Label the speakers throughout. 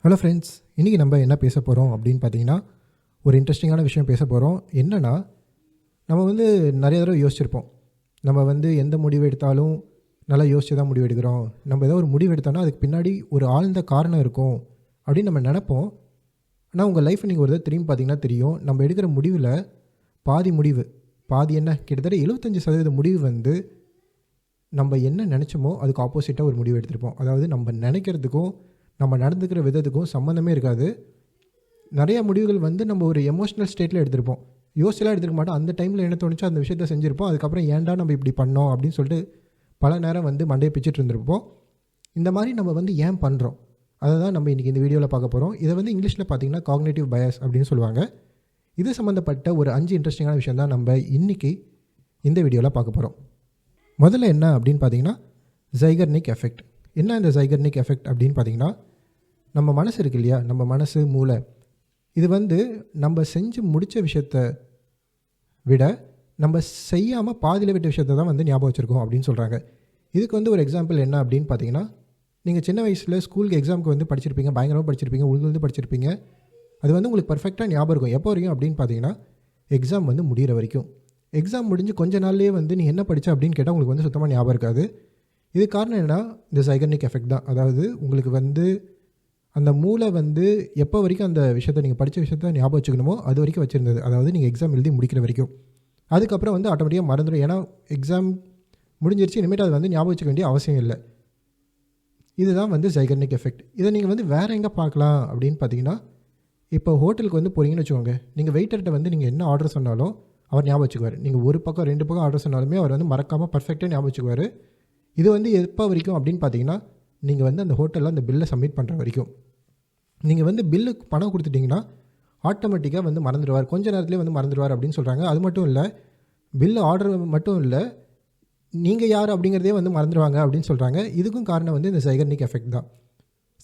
Speaker 1: Hello friends, இன்றைக்கி நம்ம என்ன பேச போகிறோம் அப்படின்னு பார்த்தீங்கன்னா, ஒரு இன்ட்ரெஸ்டிங்கான விஷயம் பேச போகிறோம். என்னென்னா, நம்ம நிறைய தடவை யோசிச்சிருப்போம். நம்ம எந்த முடிவு எடுத்தாலும் நல்லா யோசித்து தான் முடிவு எடுக்கிறோம். நம்ம ஏதோ ஒரு முடிவு எடுத்தோன்னா அதுக்கு பின்னாடி ஒரு ஆழ்ந்த காரணம் இருக்கும் அப்படின்னு நம்ம நினைப்போம். ஆனால் உங்கள் லைஃப்பை நீங்கள் ஒரு தடவை திரும்பி பார்த்தீங்கன்னா தெரியும், நம்ம எடுக்கிற முடிவில் பாதி என்ன கிட்டத்தட்ட 75% முடிவு நம்ம என்ன நினச்சோமோ அதுக்கு ஆப்போசிட்டாக ஒரு முடிவு எடுத்திருப்போம். அதாவது நம்ம நினைக்கிறதுக்கும் நம்ம நடந்துக்கிற விதத்துக்கும் சம்மந்தமே இருக்காது. நிறையா முடிவுகள் நம்ம ஒரு எமோஷ்னல் ஸ்டேட்டில் எடுத்திருப்போம். யோசிச்செல்லாம் எடுத்துக்க மாட்டோம். அந்த டைமில் என்ன தோணுச்சோ அந்த விஷயத்த செஞ்சுருப்போம். அதுக்கப்புறம் ஏன்டா நம்ம இப்படி பண்ணோம் அப்படின்னு சொல்லிட்டு பல நேரம் மண்டையை பிச்சுட்டு இருந்திருப்போம். இந்த மாதிரி நம்ம ஏன் பண்ணுறோம் அதை தான் நம்ம இன்றைக்கி இந்த வீடியோவில் பார்க்க போகிறோம். இதை இங்கிலீஷில் பார்த்திங்கன்னா காக்னேட்டிவ் பயஸ் அப்படின்னு சொல்லுவாங்க. இது சம்மந்தப்பட்ட ஒரு 5 இன்ட்ரெஸ்டிங்கான விஷயம் தான் நம்ம இன்றைக்கி இந்த வீடியோவில் பார்க்க போகிறோம். முதல்ல என்ன அப்படின்னு பார்த்தீங்கன்னா, ஜைகர்னிக் எஃபெக்ட். என்ன இந்த ஜைகர்னிக் எஃபெக்ட் அப்படின்னு பார்த்தீங்கன்னா, நம்ம மனசு இருக்கு இல்லையா, நம்ம மனசு மூளை, இது நம்ம செஞ்சு முடித்த விஷயத்தை விட நம்ம செய்யாமல் பாதியில் விட்ட விஷயத்தை தான் ஞாபகம் வச்சுருக்கோம் அப்படின்னு சொல்கிறாங்க. இதுக்கு ஒரு எக்ஸாம்பிள் என்ன அப்படின்னு பார்த்தீங்கன்னா, நீங்கள் சின்ன வயசில் ஸ்கூலுக்கு எக்ஸாமுக்கு படிச்சிருப்பீங்க, பயங்கரமாக படிச்சிருப்பீங்க, உழுந்து படிச்சிருப்பீங்க. அது உங்களுக்கு பர்ஃபெக்டாக ஞாபகம் இருக்கும். எப்போ வரைக்கும் அப்படின்னு பார்த்தீங்கன்னா, எக்ஸாம் முடிகிற வரைக்கும். எக்ஸாம் முடிஞ்சு கொஞ்ச நாள்லேயே நீ என்ன படித்த அப்படின்னு கேட்டால் உங்களுக்கு சுத்தமாக ஞாபகம் இருக்காது. இது காரணம் என்னென்னா, இந்த ஜைகர்னிக் எஃபெக்ட் தான். அதாவது உங்களுக்கு அந்த மூளை எப்போ வரைக்கும் அந்த விஷயத்தை நீங்கள் படித்த விஷயத்த ஞாபகம் வச்சுக்கணுமோ அது வரைக்கும் வச்சுருந்தது. அதாவது நீங்கள் எக்ஸாம் எழுதி முடிக்கிற வரைக்கும். அதுக்கப்புறம் ஆட்டோமேட்டிக்காக மறந்துடும். ஏன்னா எக்ஸாம் முடிஞ்சிருச்சு, இனிமேட்டு அது ஞாபகம் வச்சுக்க வேண்டிய அவசியம் இல்லை. இதுதான் ஜைகர்னிக் எஃபெக்ட். இதை நீங்கள் வேறு எங்கே பார்க்கலாம் அப்படின்னு பார்த்தீங்கன்னா, இப்போ ஹோட்டலுக்கு போகிறீங்கன்னு வச்சுக்கோங்க. நீங்கள் வெயிட்டர்கிட்ட நீங்கள் என்ன ஆர்டர் சொன்னாலும் அவர் ஞாபகம் வச்சுக்குவார். நீங்கள் ஒரு பக்கம் 2 பக்கம் ஆர்டர் சொன்னாலுமே அவர் மறக்காமல் பர்ஃபெக்டாக ஞாபகம் வச்சுக்குவார். இது எப்போ வரைக்கும் அப்படின்னு பார்த்தீங்கன்னா, நீங்கள் அந்த ஹோட்டலில் அந்த பில்லை சப்மிட் பண்ணுற வரைக்கும். நீங்கள் பில்லுக்கு பணம் கொடுத்துட்டிங்கன்னா ஆட்டோமேட்டிக்காக மறந்துடுவார். கொஞ்ச நேரத்துலேயே மறந்துடுவார் அப்படின்னு சொல்கிறாங்க. அது மட்டும் இல்லை, பில்லு ஆர்டர் மட்டும் இல்லை, நீங்கள் யார் அப்படிங்கிறதே மறந்துடுவாங்க அப்படின்னு சொல்கிறாங்க. இதுக்கும் காரணம் இந்த ஜைகர்னிக் எஃபெக்ட் தான்.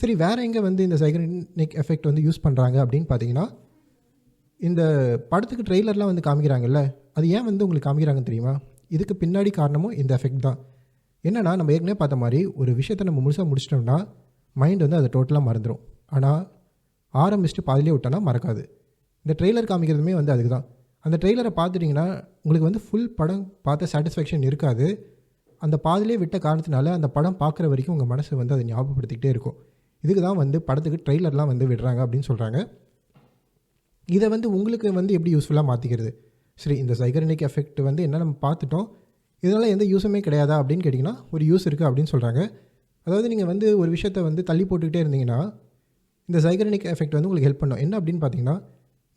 Speaker 1: சரி, வேறு எங்கே இந்த ஜைகர்னிக் எஃபெக்ட் யூஸ் பண்ணுறாங்க அப்படின்னு பார்த்தீங்கன்னா, இந்த படத்துக்கு ட்ரெய்லர்லாம் காமிக்கிறாங்கல்ல, அது ஏன் உங்களுக்கு காமிக்கிறாங்கன்னு தெரியுமா? இதுக்கு பின்னாடி காரணமும் இந்த எஃபெக்ட் தான். என்னென்னா, நம்ம ஏற்கனவே பார்த்த மாதிரி ஒரு விஷயத்தை நம்ம முழுசாக முடிச்சிட்டோம்னா மைண்ட் அதை டோட்டலாக மறந்துடும். ஆனால் ஆரம்பிச்சுட்டு பாதிலே விட்டோன்னா மறக்காது. இந்த ட்ரெய்லர் காமிக்கிறதுமே அதுக்கு தான். அந்த ட்ரெய்லரை பார்த்துட்டிங்கன்னா உங்களுக்கு ஃபுல் படம் பார்த்த சாட்டிஸ்ஃபேக்ஷன் இருக்காது. அந்த பாதிலே விட்ட காரணத்தினால அந்த படம் பார்க்குற வரைக்கும் உங்கள் மனசு அதை ஞாபகப்படுத்திக்கிட்டே இருக்கும். இதுக்கு தான் படத்துக்கு ட்ரெய்லர்லாம் விடுறாங்க அப்படின்னு சொல்கிறாங்க. இதை உங்களுக்கு எப்படி யூஸ்ஃபுல்லாக மாற்றிக்கிறது? சரி, இந்த ஜைகர்னிக் எஃபெக்ட் என்ன நம்ம பார்த்துட்டோம், இதனால் எந்த யூஸுமே கிடையாதா அப்படின்னு கேட்டிங்கன்னா, ஒரு யூஸ் இருக்குது அப்படின்னு சொல்கிறாங்க. அதாவது நீங்கள் ஒரு விஷயத்தை தள்ளி போட்டுக்கிட்டே இருந்தீங்கன்னா இந்த ஜைகர்னிக் எஃபெக்ட் உங்களுக்கு ஹெல்ப் பண்ணும். என்ன அப்படின்னு பார்த்தீங்கன்னா,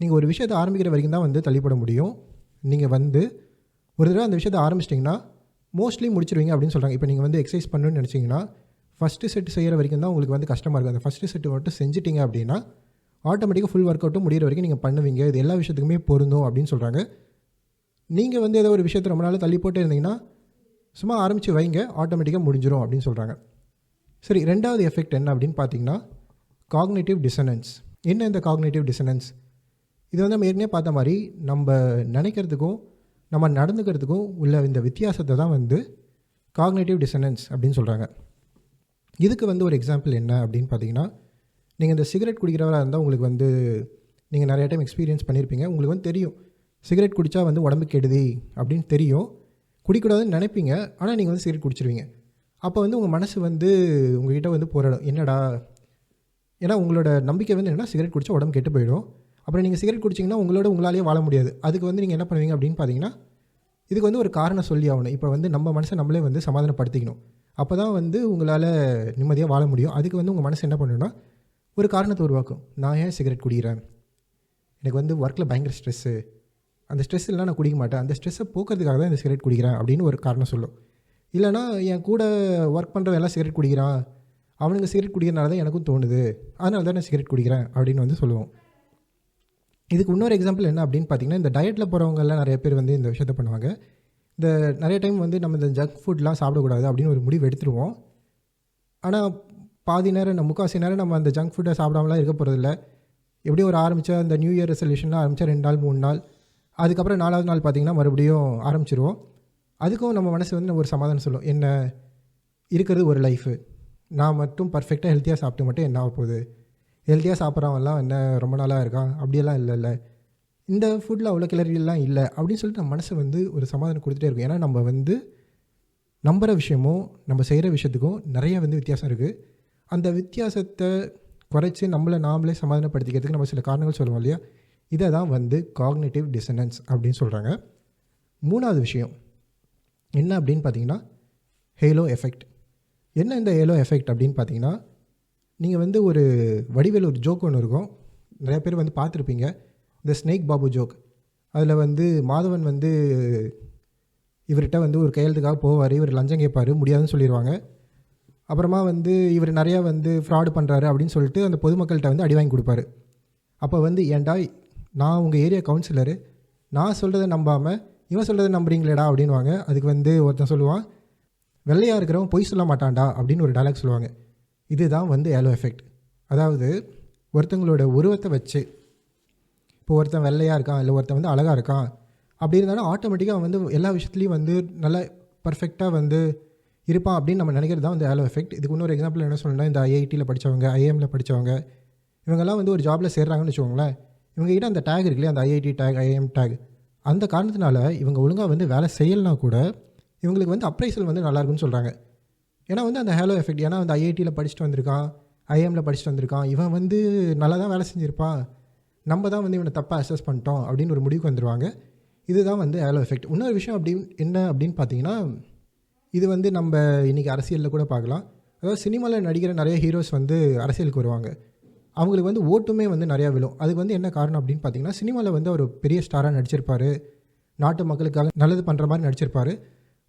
Speaker 1: நீங்கள் ஒரு விஷயத்தை ஆரம்பிக்கிற வரைக்கும் தான் தள்ளி போட முடியும். நீங்கள் ஒரு தடவை அந்த விஷயத்தை ஆரம்பிச்சிட்டிங்கன்னா மோஸ்ட்லி முடிச்சிருவீங்க அப்படின்னு சொல்கிறாங்க. இப்போ நீங்கள் எக்ஸசைஸ் பண்ணணும்னு நினச்சிங்கன்னா ஃபஸ்ட்டு செட் செய்கிற வரைக்கும் தான் உங்களுக்கு கஷ்டமாக இருக்குது. அந்த ஃபஸ்ட்டு செட்டு மட்டும் செஞ்சிட்டிங்க அப்படின்னா ஆட்டோமேட்டிக்காக ஃபுல் ஒர்க் அவுட்டும் முடிகிற வரைக்கும் நீங்கள் பண்ணுவீங்க. இது எல்லா விஷயத்துக்குமே பொருந்தும் அப்படின்னு சொல்கிறாங்க. நீங்கள் ஏதோ ஒரு விஷயத்தை ரொம்ப நாள் தள்ளி போட்டே இருந்தீங்கன்னா சும்மா ஆரம்பித்து வைங்க, ஆட்டோமேட்டிக்காக முடிஞ்சிடும் அப்படின்னு சொல்கிறாங்க. சரி, ரெண்டாவது எஃபெக்ட் என்ன அப்படின்னு பார்த்தீங்கன்னா, காக்னேட்டிவ் டிசனன்ஸ். என்ன இந்த காக்னேட்டிவ் டிசனன்ஸ்? இது நம்ம ஏற்கனவே பார்த்த மாதிரி நம்ம நினைக்கிறதுக்கும் நம்ம நடந்துக்கிறதுக்கும் உள்ள இந்த வித்தியாசத்தை தான் காக்னேட்டிவ் டிசனன்ஸ் அப்படின்னு சொல்கிறாங்க. இதுக்கு ஒரு எக்ஸாம்பிள் என்ன அப்படின்னு பார்த்தீங்கன்னா, நீங்கள் இந்த சிகரெட் குடிக்கிறவராக இருந்தால் உங்களுக்கு நீங்கள் நிறைய டைம் எக்ஸ்பீரியன்ஸ் பண்ணியிருப்பீங்க. உங்களுக்கு தெரியும் சிகரெட் குடித்தா உடம்பு கெடுதி அப்படின்னு தெரியும். குடிக்கூடாதுன்னு நினைப்பீங்க, ஆனால் நீங்கள் சிகரெட் குடிச்சிருவீங்க. அப்போ உங்கள் மனசு உங்கள்கிட்ட போராடும், என்னடா, ஏன்னா உங்களோட நம்பிக்கை என்னென்னா சிகரெட் குடித்தா உடம்பு கெட்டு போயிடும். அப்புறம் நீங்கள் சிகரெட் குடிச்சிங்கன்னா உங்களாலேயே வாழ முடியாது. அதுக்கு நீங்கள் என்ன பண்ணுவீங்க அப்படின்னு பார்த்தீங்கன்னா, இதுக்கு ஒரு காரணம் சொல்லி ஆகணும். இப்போ நம்ம மனசை நம்மளே சமாதானப்படுத்திக்கணும். அப்போ தான் உங்களால் நிம்மதியாக வாழ முடியும். அதுக்கு உங்கள் மனசு என்ன பண்ணணும்னா, ஒரு காரணத்தை உருவாக்கும். நான் ஏன் சிகரெட் குடிக்கிறேன், எனக்கு ஒர்க்கில் பயங்கர ஸ்ட்ரெஸ்ஸு, அந்த ஸ்ட்ரெஸ் இல்லைனா நான் குடிக்க மாட்டேன், அந்த ஸ்ட்ரெஸ்ஸை போக்குறதுக்காக தான் இந்த சிகரெட் குடிக்கிறேன் அப்படின்னு ஒரு காரணம் சொல்லும். இல்லைனா என் கூட ஒர்க் பண்ணுறவன் எல்லாம் சிகரெட் குடிக்கிறான், அவனுங்க சிகரெட் குடிக்கிறனால தான் எனக்கும் தோணுது, அதனால தான் நான் சிகரெட் குடிக்கிறேன் அப்படின்னு சொல்லுவோம். இதுக்கு இன்னொரு எக்ஸாம்பிள் என்ன அப்படின்னு பார்த்தீங்கன்னா, இந்த டயட்டில் போகிறவங்கெல்லாம் நிறைய பேர் இந்த விஷயத்த பண்ணுவாங்க. இந்த நிறைய டைம் நம்ம இந்த ஜங்க் ஃபுட்லாம் சாப்பிடக்கூடாது அப்படின்னு ஒரு முடிவு எடுத்துருவோம். ஆனால் பாதி நேரம் நம்ம முக்கால்வாசி நேரம் நம்ம அந்த ஜங்க் ஃபுட்டை சாப்பிடாமலாம் இருக்க போகிறதில்ல. எப்படியும் ஒரு ஆரம்பித்தா இந்த நியூ இயர் ரெசல்யூஷன்லாம் ஆரம்பித்தா 2 நாள் 3 நாள், அதுக்கப்புறம் 4வது நாள் பார்த்திங்கன்னா மறுபடியும் ஆரம்பிச்சிருவோம். அதுக்கும் நம்ம மனசு ஒரு சமாதானம் சொல்லும், என்ன இருக்கிறது ஒரு லைஃபு, நான் மட்டும் பர்ஃபெக்டாக ஹெல்த்தியாக சாப்பிட்டு மட்டும் என்ன ஆக போகுது, ஹெல்த்தியாக சாப்பிட்றவன்லாம் என்ன ரொம்ப நாளாக இருக்கான் அப்படியெல்லாம் இல்லைல்ல, இந்த ஃபுட்டில் அவ்வளோ கிளறியெல்லாம் இல்லை அப்படின்னு சொல்லிட்டு நம்ம மனசை வந்து ஒரு சமாதானம் கொடுத்துட்டே இருக்கும். ஏன்னா நம்ம வந்து நம்புகிற விஷயமும் நம்ம செய்கிற விஷயத்துக்கும் நிறைய வந்து வித்தியாசம் இருக்குது. அந்த வித்தியாசத்தை குறைச்சி நம்மளை நாமளே சமாதானப்படுத்திக்கிறதுக்கு நம்ம சில காரணங்கள் சொல்லுவோம் இல்லையா, இதை தான் வந்து காக்னிட்டிவ் டிசனன்ஸ் அப்படின்னு சொல்கிறாங்க. மூணாவது விஷயம் என்ன அப்படின்னு பார்த்தீங்கன்னா ஹேலோ எஃபெக்ட். என்ன இந்த ஹேலோ எஃபெக்ட் அப்படின்னு பார்த்தீங்கன்னா, நீங்கள் வந்து ஒரு வடிவேல் ஒரு ஜோக் ஒன்று இருக்கும், நிறைய பேர் வந்து பார்த்துருப்பீங்க, இந்த ஸ்னேக் பாபு ஜோக். அதில் வந்து மாதவன் வந்து இவர்கிட்ட வந்து ஒரு கையெழுத்துக்காக போவார், இவர் லஞ்சம் கேட்பார், முடியாதுன்னு சொல்லிடுவாங்க. அப்புறமா வந்து இவர் நிறையா வந்து ஃப்ராடு பண்ணுறாரு அப்படின்னு சொல்லிட்டு அந்த பொதுமக்கள்கிட்ட வந்து அடி வாங்கி கொடுப்பாரு. அப்போ வந்து ஏன்டா நான் உங்கள் ஏரியா கவுன்சிலரு, நான் சொல்கிறத நம்பாமல் இவன் சொல்கிறத நம்புறீங்களேடா அப்படின்வாங்க. அதுக்கு வந்து ஒருத்தன் சொல்லுவான், வெள்ளையாக இருக்கிறவன் பொய் சொல்ல மாட்டான்டா அப்படின்னு ஒரு டைலாக் சொல்லுவாங்க. இதுதான் வந்து ஹேலோ எஃபெக்ட். அதாவது ஒருத்தங்களோட உருவத்தை வச்சு, இப்போ ஒருத்தன் வெள்ளையாக இருக்கான் இல்லை ஒருத்தன் வந்து அழகாக இருக்கான் அப்படி இருந்தாலும் ஆட்டோமேட்டிக்காக வந்து எல்லா விஷயத்துலையும் வந்து நல்லா பர்ஃபெக்டாக வந்து இருப்பான் அப்படின்னு நம்ம நினைக்கிறது தான் வந்து ஹேலோ எஃபெக்ட். இதுக்கு இன்னொரு எக்ஸாம்பிள் என்ன சொல்லணும்னா, இந்த ஐஐடியில் படித்தவங்க, ஐஎம்மில் படித்தவங்க, இவங்கெல்லாம் வந்து ஒரு ஜாபில் சேர்றாங்கன்னு வச்சுக்கோங்களேன். இவங்ககிட்ட அந்த டேக் இருக்குல்லையா, அந்த ஐஐடி டேக், ஐஎம் டேக், அந்த காரணத்தினால இவங்க ஒழுங்காக வந்து வேலை செய்யலைனா கூட இவங்களுக்கு வந்து அப்ரைசல் வந்து நல்லாயிருக்குன்னு சொல்கிறாங்க. ஏன்னா வந்து அந்த ஹேலோ எஃபெக்ட், ஏன்னா வந்து ஐஐடியில் படிச்சுட்டு வந்திருக்கான், ஐஎம்மில் படிச்சுட்டு வந்திருக்கான், இவன் வந்து நல்லா தான் வேலை செஞ்சுருப்பான், நம்ம தான் வந்து இவனை தப்பாக அசஸ் பண்ணிட்டோம் அப்படின்னு ஒரு முடிவுக்கு வந்துடுவாங்க. இதுதான் வந்து ஹேலோ எஃபெக்ட். இன்னொரு விஷயம் என்ன அப்படின்னு பார்த்தீங்கன்னா, இது வந்து நம்ம இன்றைக்கி அரசியலில் கூட பார்க்கலாம். அதாவது சினிமாவில் நடிக்கிற நிறைய ஹீரோஸ் வந்து அரசியலுக்கு வருவாங்க, அவங்களுக்கு வந்து ஓட்டுமே வந்து நிறையா விழும். அதுக்கு வந்து என்ன காரணம் அப்படின்னு பார்த்தீங்கன்னா, சினிமாவில் வந்து ஒரு பெரிய ஸ்டாராக நடிச்சிருப்பார், நாட்டு மக்களுக்காக நல்லது பண்ணுற மாதிரி நடிச்சிருப்பார்.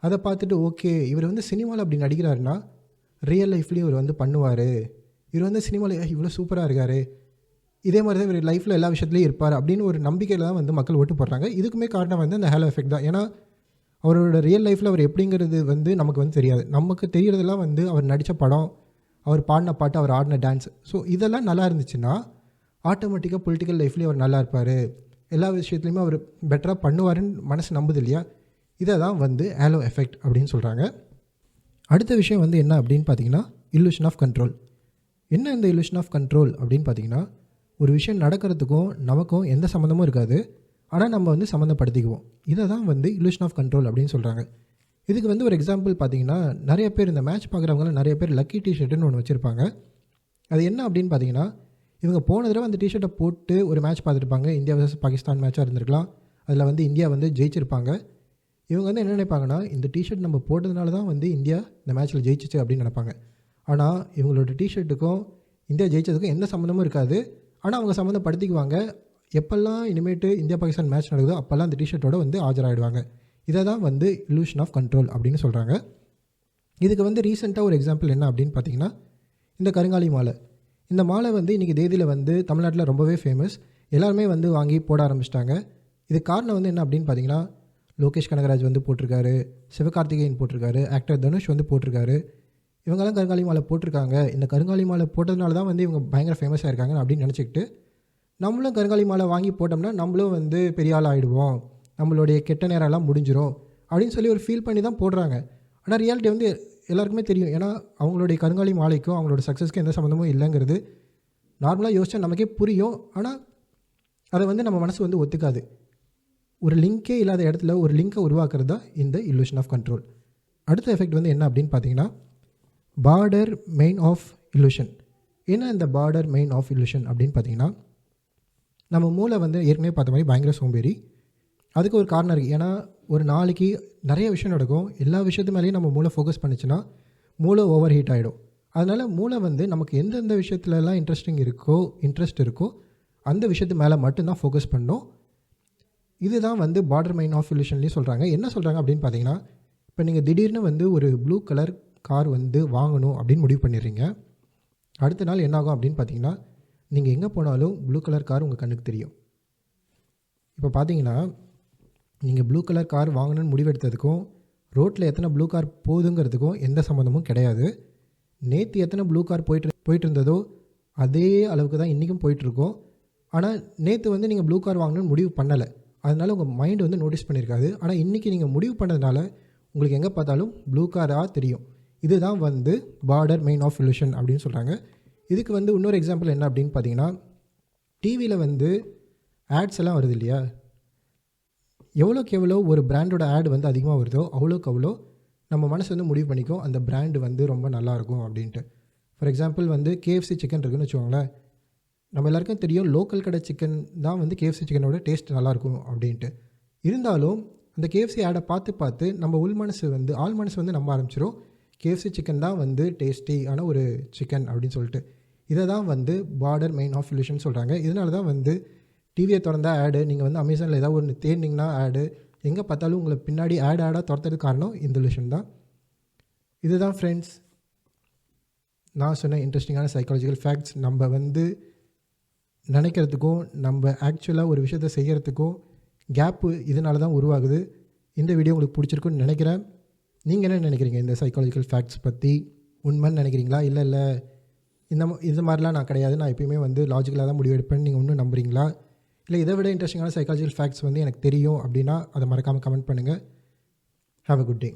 Speaker 1: அதை பார்த்துட்டு ஓகே இவர் வந்து சினிமாவில் அப்படி நடிக்கிறாருன்னா ரியல் லைஃப்லேயும் இவர் வந்து பண்ணுவார், இவர் வந்து சினிமாவில் இவ்வளோ சூப்பராக இருக்கார், இதே மாதிரி தான் இவர் லைஃப்பில் எல்லா விஷயத்துலையும் இருப்பார் அப்படின்னு ஒரு நம்பிக்கையில் தான் வந்து மக்கள் ஓட்டு போடுறாங்க. இதுக்குமே காரணம் வந்து அந்த ஹேலோ எஃபெக்ட் தான். ஏன்னா அவரோட ரியல் லைஃப்பில் அவர் எப்படிங்கிறது வந்து நமக்கு வந்து தெரியாது. நமக்கு தெரிகிறதெல்லாம் வந்து அவர் நடித்த படம், அவர் பாடின பாட்டு, அவர் ஆடின டான்ஸ். ஸோ இதெல்லாம் நல்லா இருந்துச்சுன்னா ஆட்டோமேட்டிக்காக பொலிட்டிக்கல் லைஃப்லேயும் அவர் நல்லா இருப்பார், எல்லா விஷயத்துலையுமே அவர் பெட்டராக பண்ணுவாருன்னு மனசு நம்புது இல்லையா. இதை தான் வந்து ஹேலோ எஃபெக்ட் அப்படின்னு சொல்கிறாங்க. அடுத்த விஷயம் வந்து என்ன அப்படின்னு பார்த்தீங்கன்னா இல்லூஷன் ஆஃப் கண்ட்ரோல். என்ன இந்த இல்லூஷன் ஆஃப் கண்ட்ரோல் அப்படின்னு பார்த்தீங்கன்னா, ஒரு விஷயம் நடக்கிறதுக்கும் நமக்கும் எந்த சம்மந்தமும் இருக்காது, ஆனால் நம்ம வந்து சம்மந்தப்படுத்திக்குவோம். இதை தான் வந்து இல்லூஷன் ஆஃப் கண்ட்ரோல் அப்படின்னு சொல்கிறாங்க. இதுக்கு வந்து ஒரு எக்ஸாம்பிள் பார்த்தீங்கன்னா, நிறைய பேர் இந்த மேட்ச் பார்க்குறவங்க நிறைய பேர் லக்கி டிஷர்ட்டுன்னு ஒன்று வச்சுருப்பாங்க. அது என்ன அப்படின்னு பார்த்தீங்கன்னா, இவங்க போன தடவை அந்த டிஷர்ட்டை போட்டு ஒரு மேட்ச் பார்த்துருப்பாங்க, இந்தியா vs பாகிஸ்தான் மேட்சாக இருந்திருக்கலாம், அதில் வந்து இந்தியா வந்து ஜெயிச்சிருப்பாங்க. இவங்க வந்து என்ன நினைப்பாங்கன்னா, இந்த டிஷர்ட் நம்ம போட்டதுனால தான் வந்து இந்தியா இந்த மேட்ச்சில் ஜெயிச்சிச்சு அப்படின்னு நினைப்பாங்க. ஆனால் இவங்களோட டிஷர்ட்டுக்கும் இந்தியா ஜெயிச்சதுக்கும் எந்த சம்மந்தமும் இருக்காது, ஆனால் அவங்க சம்மந்தப்படுத்திக்குவாங்க. எப்போல்லாம் இனிமேட்டு இந்தியா பாகிஸ்தான் மேட்ச் நடக்குதோ அப்போல்லாம் அந்த டிஷர்ட்டோட வந்து ஆஜராகிடுவாங்க. இதை தான் வந்து இல்லூஷன் ஆஃப் கண்ட்ரோல் அப்படின்னு சொல்கிறாங்க. இதுக்கு வந்து ரீசெண்டாக ஒரு எக்ஸாம்பிள் என்ன அப்படின்னு பார்த்தீங்கன்னா, இந்த கருங்காலி மாலை. இந்த மாலை வந்து இன்றைக்கி தேதியில் வந்து தமிழ்நாட்டில் ரொம்பவே ஃபேமஸ், எல்லாருமே வந்து வாங்கி போட ஆரம்பிச்சிட்டாங்க. இது காரணம் வந்து என்ன அப்படின்னு பார்த்தீங்கன்னா, லோகேஷ் கனகராஜ் வந்து போட்டிருக்காரு, சிவகார்த்திகேயன் போட்டிருக்காரு, ஆக்டர் தனுஷ் வந்து போட்டிருக்காரு. இவங்கெல்லாம் கருங்காலி மாலை போட்டிருக்காங்க, இந்த கருங்காலி மாலை போட்டதுனால தான் வந்து இவங்க பயங்கர ஃபேமஸாக இருக்காங்க அப்படின்னு நினச்சிக்கிட்டு நம்மளும் கருங்காலி மாலை வாங்கி போட்டோம்னா நம்மளும் வந்து பெரிய ஆள் ஆகிடுவோம், நம்மளுடைய கெட்ட நேரம்லாம் முடிஞ்சிடும் அப்படின்னு சொல்லி ஒரு ஃபீல் பண்ணி தான் போடுறாங்க. ஆனால் ரியாலிட்டி வந்து எல்லாருக்குமே தெரியும். ஏன்னா அவங்களுடைய கருங்காலி மாலைக்கும் அவங்களோட சக்ஸஸ்க்கும் எந்த சம்மந்தமும் இல்லைங்கிறது நார்மலாக யோசிச்சா நமக்கே புரியும். ஆனால் அதை வந்து நம்ம மனசு வந்து ஒத்துக்காது. ஒரு லிங்கே இல்லாத இடத்துல ஒரு லிங்கை உருவாக்குறது தான் இந்த இல்லூஷன் ஆஃப் கண்ட்ரோல். அடுத்த எஃபெக்ட் வந்து என்ன அப்படின்னு பார்த்தீங்கன்னா, பார்டர் மெயின் ஆஃப் இல்லூஷன். என்ன இந்த பார்டர் மெயின் ஆஃப் இல்லூஷன் அப்படின்னு பார்த்தீங்கன்னா, நம்ம மூளை வந்து ஏற்கனவே பார்த்த மாதிரி பயங்கர சோம்பேறி. அதுக்கு ஒரு காரணம் இருக்குது. ஏன்னா ஒரு நாளைக்கு நிறைய விஷயம் நடக்கும், எல்லா விஷயத்து மேலேயும் நம்ம மூளை ஃபோக்கஸ் பண்ணிச்சுன்னா மூளை ஓவர் ஹீட் ஆகிடும். அதனால் மூளை வந்து நமக்கு எந்தெந்த விஷயத்துலலாம் இன்ட்ரெஸ்ட் இருக்கோ அந்த விஷயத்து மேலே மட்டும்தான் ஃபோக்கஸ் பண்ணணும். இதுதான் வந்து பார்டர் மெயின் ஆஃப் இல்லூஷன்லேயும் சொல்கிறாங்க. என்ன சொல்கிறாங்க அப்படின்னு பார்த்தீங்கன்னா, இப்போ நீங்கள் திடீர்னு வந்து ஒரு ப்ளூ கலர் கார் வந்து வாங்கணும் அப்படின்னு முடிவு பண்ணிடுறீங்க. அடுத்த நாள் என்னாகும் அப்படின்னு பார்த்தீங்கன்னா, நீங்கள் எங்கே போனாலும் ப்ளூ கலர் கார் உங்கள் கண்ணுக்கு தெரியும். இப்போ பார்த்தீங்கன்னா, நீங்கள் ப்ளூ கலர் கார் வாங்கணும்னு முடிவெடுத்ததுக்கும் ரோட்டில் எத்தனை ப்ளூ கார் போகுதுங்கிறதுக்கும் எந்த சம்மந்தமும் கிடையாது. நேற்று எத்தனை ப்ளூ கார் போயிட்டு இருந்ததோ அதே அளவுக்கு தான் இன்றைக்கும் போயிட்டுருக்கோம். ஆனால் நேற்று வந்து நீங்கள் ப்ளூ கார் வாங்கணும்னு முடிவு பண்ணலை, அதனால் உங்கள் மைண்டு வந்து நோட்டீஸ் பண்ணியிருக்காது. ஆனால் இன்றைக்கி நீங்கள் முடிவு பண்ணதுனால உங்களுக்கு எங்கே பார்த்தாலும் ப்ளூ காராக தெரியும். இதுதான் வந்து பார்டர் மெயின் ஆஃப் இல்லூஷன் அப்படின்னு சொல்கிறாங்க. இதுக்கு வந்து இன்னொரு எக்ஸாம்பிள் என்ன அப்படின்னு பார்த்தீங்கன்னா, டிவியில் வந்து ஆட்ஸ் எல்லாம் வருது இல்லையா? எவ்வளோக்கு எவ்வளோ ஒரு பிராண்டோட ஆட் வந்து அதிகமாக வருதோ அவ்வளோக்கு அவ்வளோ நம்ம மனசு வந்து முடிவு பண்ணிக்கும் அந்த பிராண்டு வந்து ரொம்ப நல்லாயிருக்கும் அப்படின்ட்டு. ஃபார் எக்ஸாம்பிள் வந்து கேஎஃப்சி சிக்கன் இருக்குதுன்னு வச்சுக்கோங்களேன். நம்ம எல்லாருக்கும் தெரியும் லோக்கல் கடை சிக்கன் தான் வந்து கேஎஃப்சி சிக்கனோட டேஸ்ட் நல்லாயிருக்கும் அப்படின்ட்டு. இருந்தாலும் அந்த கேஎஃப்சி ஆடை பார்த்து பார்த்து நம்ம ஆள் மனசு வந்து நம்ப ஆரம்பிச்சிடும் கேஎஃப்சி சிக்கன் தான் வந்து டேஸ்டியான ஒரு சிக்கன் அப்படின்னு சொல்லிட்டு. இதை தான் வந்து பார்டர் மெயின் ஆஃப் சொல்யூஷன் சொல்கிறாங்க. இதனால தான் வந்து டிவியை திறந்தா ஆடு, நீங்கள் வந்து அமேசானில் ஏதாவது ஒன்று தேடினீங்கன்னா ஆடு, எங்கே பார்த்தாலும் உங்களை பின்னாடி ஆடாக துரத்துறதுக்கு காரணம் இந்த சொல்யூஷன் தான். இதுதான் ஃப்ரெண்ட்ஸ் நான் சொன்ன இன்ட்ரெஸ்டிங்கான சைக்காலஜிக்கல் ஃபேக்ட்ஸ். நம்ம வந்து நினைக்கிறதுக்கும் நம்ம ஆக்சுவலாக ஒரு விஷயத்தை செய்கிறதுக்கும் கேப்பு இதனால தான் உருவாகுது. இந்த வீடியோ உங்களுக்கு பிடிச்சிருக்குன்னு நினைக்கிறேன். நீங்கள் என்ன நினைக்கிறீங்க இந்த சைக்காலஜிக்கல் ஃபேக்ட்ஸ் பற்றி? உண்மைன்னு நினைக்கிறீங்களா? இல்லை இந்த மாதிரிலாம் நான் கிடையாது, நான் எப்பயுமே வந்து லாஜிக்கலாக தான் முடிவு எடுப்பேன்னு நீங்கள் இன்னும் நம்புறீங்களா? இல்லை இதை விட இன்ட்ரெஸ்டிங்கான சைக்காலஜிக்கல் ஃபேக்ட்ஸ் வந்து எனக்கு தெரியும் அப்படின்னா அதை மறக்காமல் கமெண்ட் பண்ணுங்கள். Have a good day.